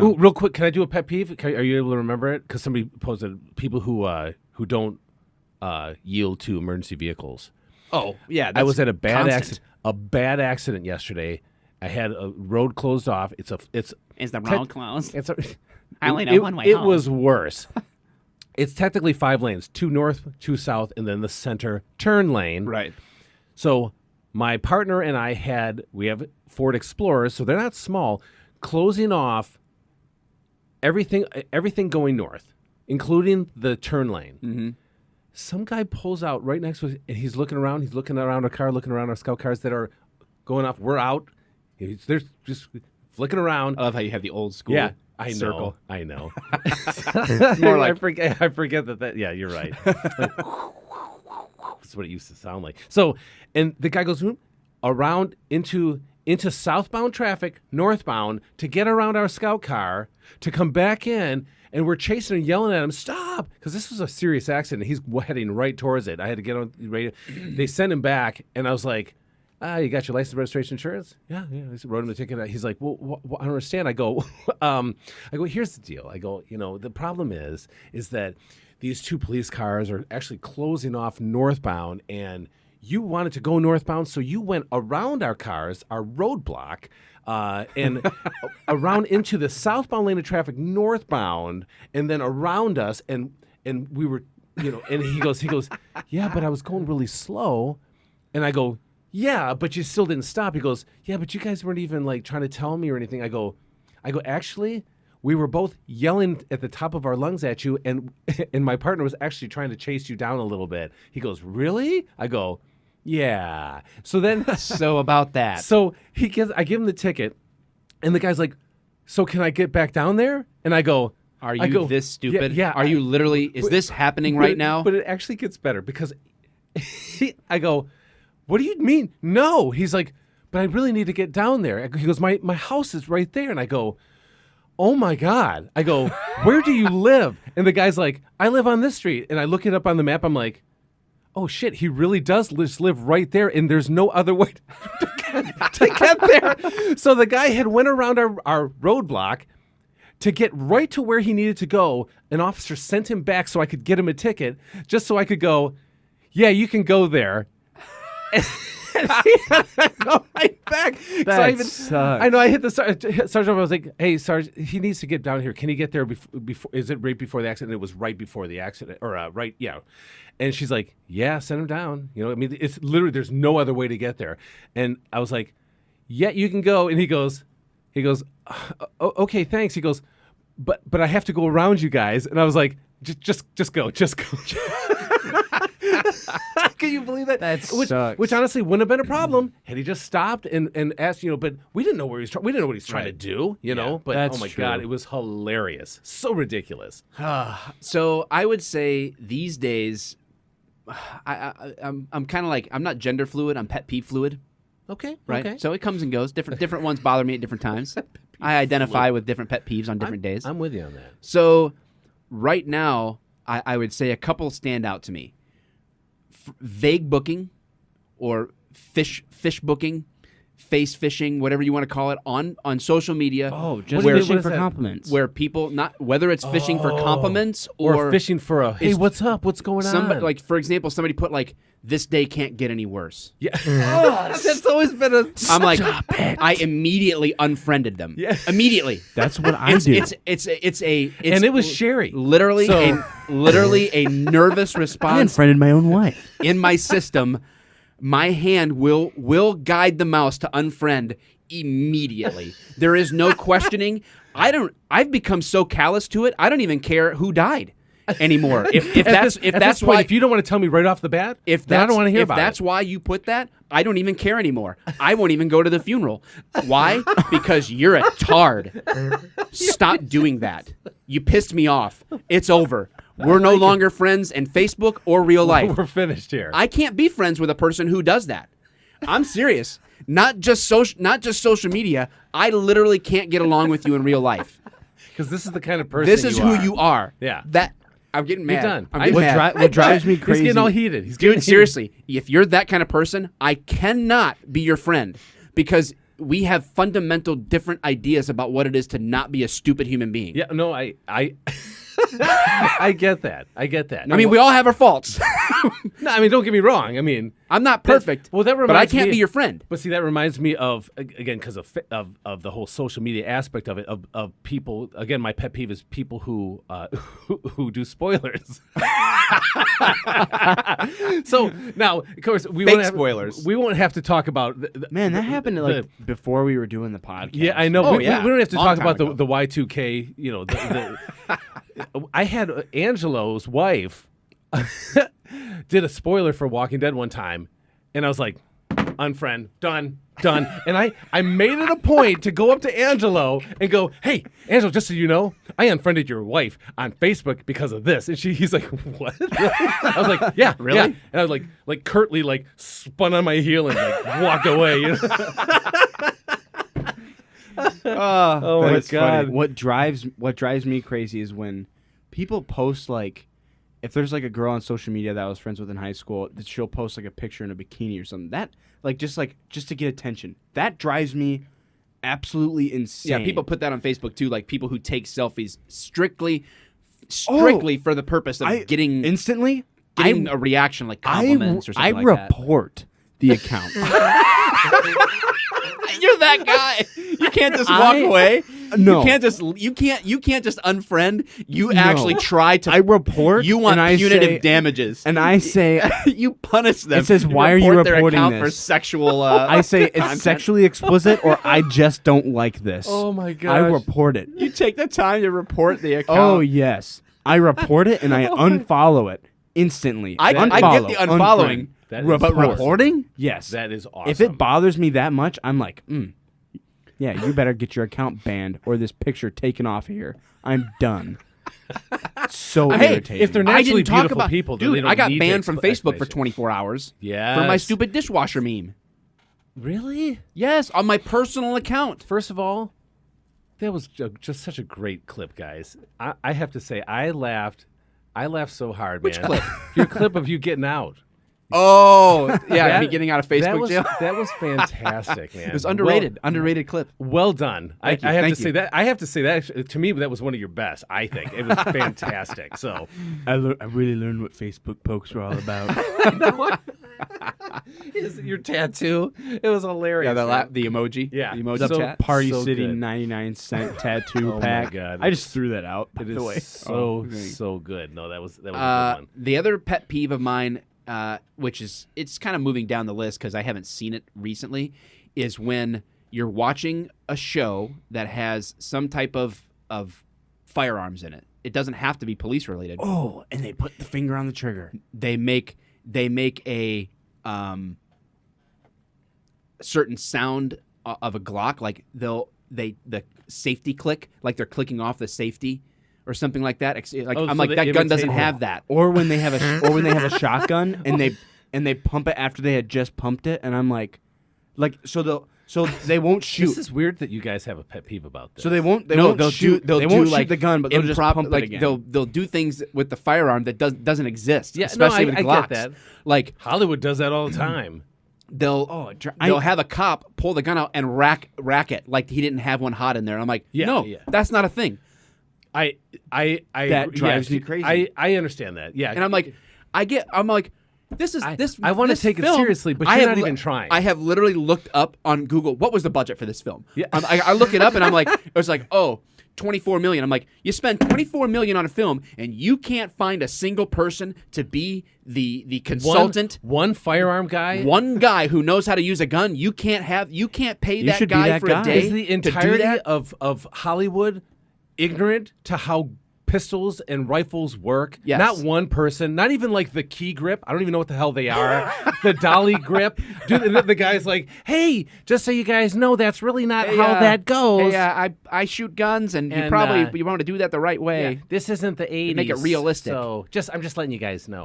Ooh, real quick, can I do a pet peeve? Are you able to remember it? Because somebody posted people who don't yield to emergency vehicles. Oh, yeah. I was at a bad constant. accident yesterday. I had a road closed off. Is the road closed? I only know it, one way It home. was worse. It's technically 5 lanes, 2 north, 2 south, and then the center turn lane. Right. So my partner and I we have Ford Explorers, so they're not small, closing off everything going north, including the turn lane. Mm-hmm. Some guy pulls out right next to us, and he's looking around. He's looking around our car, looking around our scout cars that are going off. We're out. They're just flicking around. I love how you have the old school circle. I know. More like I forget that. Yeah, you're right. That's what it used to sound like. So, and the guy goes around into southbound traffic, northbound, to get around our scout car to come back in. And we're chasing and yelling at him, stop, because this was a serious accident. He's heading right towards it. I had to get on the radio. They sent him back, and I was like, you got your license, registration, insurance? Yeah. I wrote him the ticket. He's like, well, I don't understand. I go, here's the deal. I go, the problem is that these 2 police cars are actually closing off northbound, and you wanted to go northbound, so you went around our cars, our roadblock, and around into the southbound lane of traffic northbound, and then around us, and we were, and he goes, yeah, but I was going really slow, and I go, yeah, but you still didn't stop. He goes, yeah, but you guys weren't even like trying to tell me or anything. I go, actually, we were both yelling at the top of our lungs at you, and my partner was actually trying to chase you down a little bit. He goes, really? I go, yeah. So then, so about that. So I give him the ticket, and the guy's like, so can I get back down there? And I go, are you this stupid? Yeah. Are you literally? Is this happening right now? But it actually gets better because I go, what do you mean? No. He's like, but I really need to get down there. He goes, my house is right there. And I go, oh my God. I go, where do you live? And the guy's like, I live on this street. And I look it up on the map. I'm like, oh shit, he really does just live right there, and there's no other way to get there. So the guy had went around our roadblock to get right to where he needed to go. An officer sent him back so I could get him a ticket, just so I could go, yeah, you can go there. And he had to go right back. That sucks. I know. I hit the sergeant. I was like, "Hey, Sarge, he needs to get down here. Can he get there before? Is it right before the accident?" It was right before the accident, or right, yeah. And she's like, "Yeah, send him down." I mean, it's literally there's no other way to get there. And I was like, "Yeah, you can go." And he goes, "Okay, thanks." He goes, "But I have to go around you guys." And I was like, "Just go." Can you believe that? That sucks. Which honestly wouldn't have been a problem had he just stopped and asked, but we didn't know where we didn't know what he's trying to do, But that's oh my true. God, it was hilarious, so ridiculous. So I would say these days, I'm kind of like, I'm not gender fluid. I'm pet peeve fluid. Okay, Right. Okay. So it comes and goes. Different ones bother me at different times. I identify with different pet peeves on different days. I'm with you on that. So right now, I would say a couple stand out to me. Vague booking or fish booking, face fishing, whatever you want to call it, on social media. Oh, just What fishing is for that? compliments. Where people, not whether it's fishing for compliments Or fishing for a, hey, it's- what's up? What's going somebody, on? like, for example, somebody put like, this day can't get any worse. Yeah. That's always been a... I'm like, I immediately unfriended them. Yeah. Immediately. That's what I do. It's And it was Sherry. literally So- literally a nervous I response unfriended my own wife. in my system. My hand will guide the mouse to unfriend immediately. There is no questioning. I've become so callous to it. I don't even care who died anymore. If that's why, if you don't want to tell me right off the bat, then I don't want to hear about it. If that's why you put that, I don't even care anymore. I won't even go to the funeral. Why? Because you're a tard. Stop doing that. You pissed me off. It's over. We're no longer friends in Facebook or real life. We're finished here. I can't be friends with a person who does that. I'm serious. Not just social media. I literally can't get along with you in real life. Because this is the kind of person This is who you are. Yeah. That I'm getting mad. done. I'm getting mad. What drives me He's crazy. getting all heated. Dude, seriously, if you're that kind of person, I cannot be your friend because we have fundamental different ideas about what it is to not be a stupid human being. Yeah, no, I I get that. I get that. I mean, we all have our faults. No, I mean, don't get me wrong. I mean, I'm not perfect. Well, that but I reminds can't me- be your friend. But see, that reminds me of, again, because of the whole social media aspect of it, of people. Again, my pet peeve is people who who do spoilers. So now, of course, we Fake won't have, spoilers. We won't have to talk about Man, that happened like before we were doing the podcast. Yeah, I know. Oh, we, yeah. we don't have to Long talk time about ago. the Y2K. You know, I had Angelo's wife did a spoiler for Walking Dead one time, and I was like, unfriend, done. And I made it a point to go up to Angelo and go, hey, Angelo, just so you know, I unfriended your wife on Facebook because of this. And he's like, what? I was like, yeah, Really? yeah. And I was like curtly like spun on my heel and like walked away. You know? Oh my That's God. funny. What drives me crazy is when people post like, if there's like a girl on social media that I was friends with in high school, that she'll post like a picture in a bikini or something. That just to get attention. That drives me absolutely insane. Yeah, people put that on Facebook too, like people who take selfies strictly Oh, for the purpose of getting instantly. a reaction like compliments or something like that. report the account. You're that guy. You can't just walk away. No. You can't just unfriend. You actually try to. I report. You want and I punitive say, damages. and I say, You punish them. It says, "Why are you report their reporting account for this?" sexual? I say it's content. sexually explicit, or I just don't like this. Oh my I gosh. report it. You take the time to report the account. Oh yes, I report it and I unfollow it instantly. I get Unfollow, the unfollowing, unfriend. That but is awesome. reporting? Yes. That is awesome. If it bothers me that much, I'm like, yeah, you better get your account banned or this picture taken off of here. I'm done. So Hey, irritating. if they're I naturally didn't talk beautiful about people, then dude. they don't I got need banned from Facebook for explanation. 24 hours. Yes. For my stupid dishwasher meme. Really? Yes, on my personal account. First of all, that was just such a great clip, guys. I have to say, I laughed so hard, Which man. clip? Your clip of you getting out. Oh, yeah, That- me getting out of Facebook jail. That was fantastic, man. It was underrated. Underrated clip. Well done. Thank you, I have thank to you. say that. I have to say that actually, to me, that was one of your best. I think it was fantastic. So I really learned what Facebook pokes were all about. your tattoo, it was hilarious. Yeah, the emoji. Yeah. The emoji So- chat. Party So City good. 99-cent tattoo Oh my pack. God. I just threw that out. By It the way. is so good. No, that was a good one. The other pet peeve of mine, which is it's kind of moving down the list because I haven't seen it recently, is when you're watching a show that has some type of firearms in it. It doesn't have to be police related. Oh, and they put the finger on the trigger. They make a certain sound of a Glock, like the safety click, like they're clicking off the safety or something like that. Like Oh, I'm so like they that gun doesn't imitate- have that. Or when they have a shotgun and they pump it after they had just pumped it, and I'm like so they won't shoot. This is weird that you guys have a pet peeve about this. So they won't. They No, won't they'll shoot. do. They'll they do won't like shoot the gun, but they'll just pump like it again. they'll do things with the firearm that doesn't exist. Yeah, no, especially with I Glocks. get that. Like Hollywood does that all the time. they'll have a cop pull the gun out and rack it like he didn't have one hot in there. And I'm like, Yeah, no, yeah. that's not a thing. I That drives me crazy. I understand that. Yeah, And I'm like, this is this. I wanna this take it film- seriously, but I you're have not even trying. I have literally looked up on Google what was the budget for this film. Yeah. I look it up and I'm like, it was like, oh, 24 million. I'm like, you spend 24 million on a film and you can't find a single person to be the consultant. one firearm guy. One guy who knows how to use a gun. You can't pay that should be guy that for guy. a day. Is the to do entirety that? of Hollywood ignorant to how pistols and rifles work? Yes. Not one person, not even like the key grip. I don't even know what the hell they are. The dolly grip. Dude, the guy's like, hey, just so you guys know, that's really not how that goes. Hey, I shoot guns, and you And, probably you want to do that the right way. Yeah, this isn't the 80s. Make it realistic. So I'm just letting you guys know.